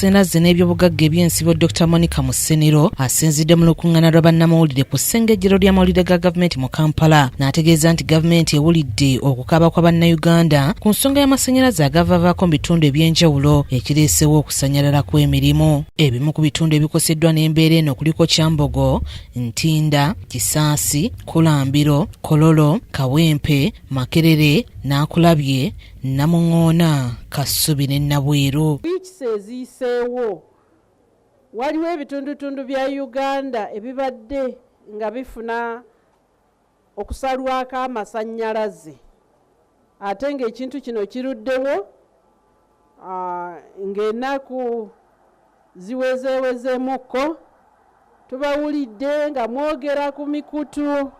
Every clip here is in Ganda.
y'amasannyalaze n'ebyobugagga eby'ensibo Dr. Monica Musenero asinzidde mu lukuŋŋaana lwa bannamawulire ku ssengejjero ly'amawulire ga gavumenti mu Kampala n'ategeeza nti gavumenti ewulidde okukaaba kwa bannayuganda ku nsonga y'amasannyalaze agavaavaako mu bitundu eby'enjawulo ekireesewo okusannyalala kw'emirimu. Ebimu ku bitundu ebikoseddwa n'embeera eno kuliko Kyambogo, Ntinda, Kisaasi, Kulambiro, Kololo, Kawempe, Makerere, Naakulabye, Namuŋŋoona, Kasubi ne Nabweru. Wiiki eziiseewo waliwo ebitundutundu bya Uganda ebibadde nga bifuna okusalwako amasannyalaze ate ng'ekintu kino kiruddewo ng'ennaku ziwezeewezemukko tubawulidde nga mwogera ku mikutu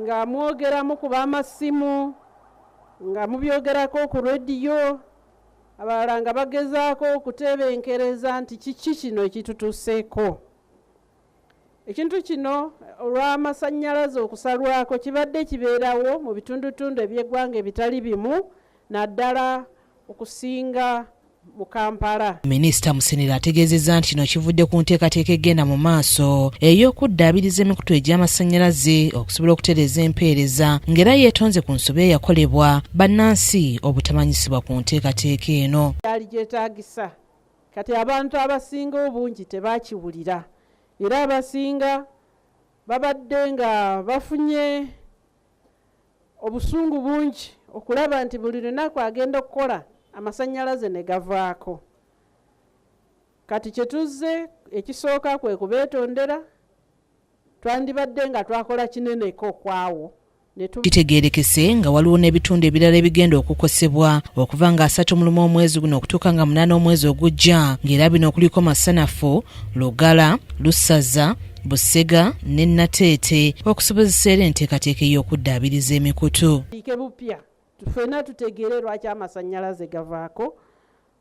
nga mwogeramu ku b'amasimu nga mubyogerako ku rediyo abalala nga bagezaako okutebenkereza nti kiki kino ekitutuuseeko. Ekintu kino olw'amasannyalaze okusalwako kibadde kibeerawo mu bitundutundu eby'eggwanga ebitali bimu naddala okusinga mu Kampala. Minisita Musenero ategeezezza nti kino kivudde ku nteekateeka egenda mu maaso ey'okuddaabiriza emikutu egy'amasannyalaze okusobola okutereeza empeereza ng'era yeetonze ku nsobi eyakolebwa bannansi obutamanyisibwa ku nteekateeka eno. Yali gyetaagisa kati abantu abasinga obungi tebaakiwulira era abasinga babadde nga bafunye obusungu bungi okulaba nti buli lunaku agenda okukola amasannyalaze ne gavaako. Kati kye tuzze ekisooka kwe kubeetondera twandibadde nga twakola kineneko kwawo. Kitegeerekese nga waliwo n'ebitundu ebirala ebigenda okukosebwa okuva nga 31 omwezi guno okutuuka nga 8 omwezi ogujja ng'era bino okuliko Masanafu, Lugala, Lusaza, Busega ne Nateete okusobozesa era enteekateeka ey'okuddaabiriza emikutu. Bupya ffenna tutegeere lwaki amasannyalaze gavaako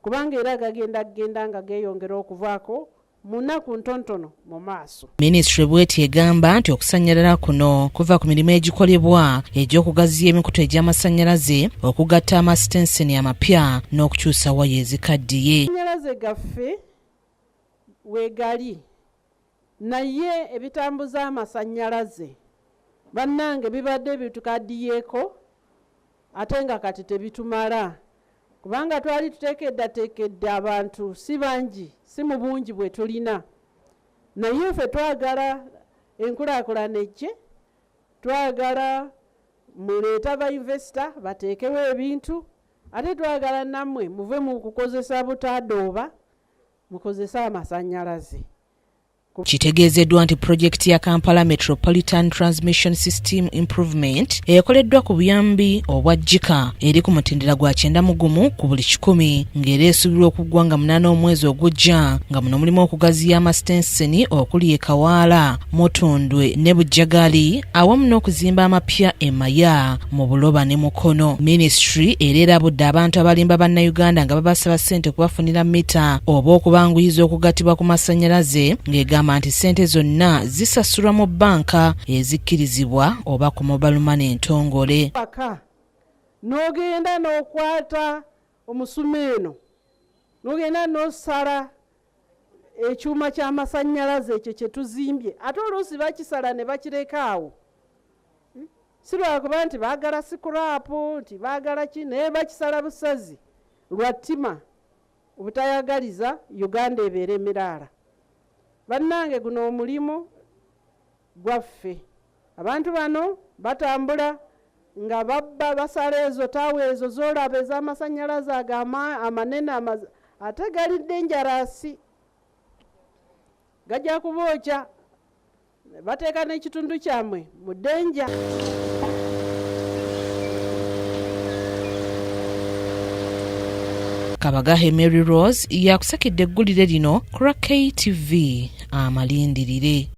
kubanga era gagenda nga geeyongera okuvaako mu nnaku ntonotono mu maaso. Minisitule bw'eti egamba nti okusannyalala kuno kuva ku mirimu egikolebwa egy'okugaziya emikutu egy'amasannyalaze okugatta amasitenseni amapya n'okukyusa waya ezikaddiye. Amasannyalaze gaffe weegali naye ebitambuza amasannyalaze bannange bibadde bitukaddiyeeko ate nga kati tebitumala kubanga twali tuteekeddateekedde abantu si bangi si mu bungi bwe tulina naye ffe twagala enkulaakulana ejje twagala muleeta bayinvesita bateekewo ebintu ate twagala nammwe muve mu kukozesa butaadooba mukozesa amasannyalaze. Kitegeezeddwa nti pulojekiti ya Kampala Metropolitan Transmission System Improvement eyakoleddwa ku buyambi obwa JICA eri ku mutendera gwa 91 ku buli 100 ng'era esuubirwa okuggwa nga 8 omwezi ogujja nga muno mulimu okugaziya amasitenseni okuli e Kawaala, Mutundwe ne Bujagali awamu n'okuzimba amapya e Maya mu Buloba ne Mukono. Ministry era erabudde abantu abalimba bannayuganda nga babasaba ssente okubafunira mita oba okubanguyiza okugattibwa ku masannyalaze ng'egamba nti ssente zonna zisasulwa mu bbanka ezikkirizibwa oba ku mobile money entongole. N'ogenda n'okwata omusumeeno n'ogenda n'osala ekyuma ky'amasannyalaze ekyo kye tuzimbye ate oluusi bakisala ne bakireka awo si lwakuba nti baagala sikurapu nti baagala ki naye bakisala busazi lwa ttima obutayagaliza Uganda ebeera emiraala. Bannange guno omulimu gwaffe abantu bano batambula nga babba basala ezo taawo ezo z'olaba ez'amasannyalaze ago amanene ate gali denjarasi gajja kubookya bateeka n'ekitundu kyammwe mu ddenja. Kabagahe Mary Rose yakusakidde eggulire lino ku KTV Amalindirire.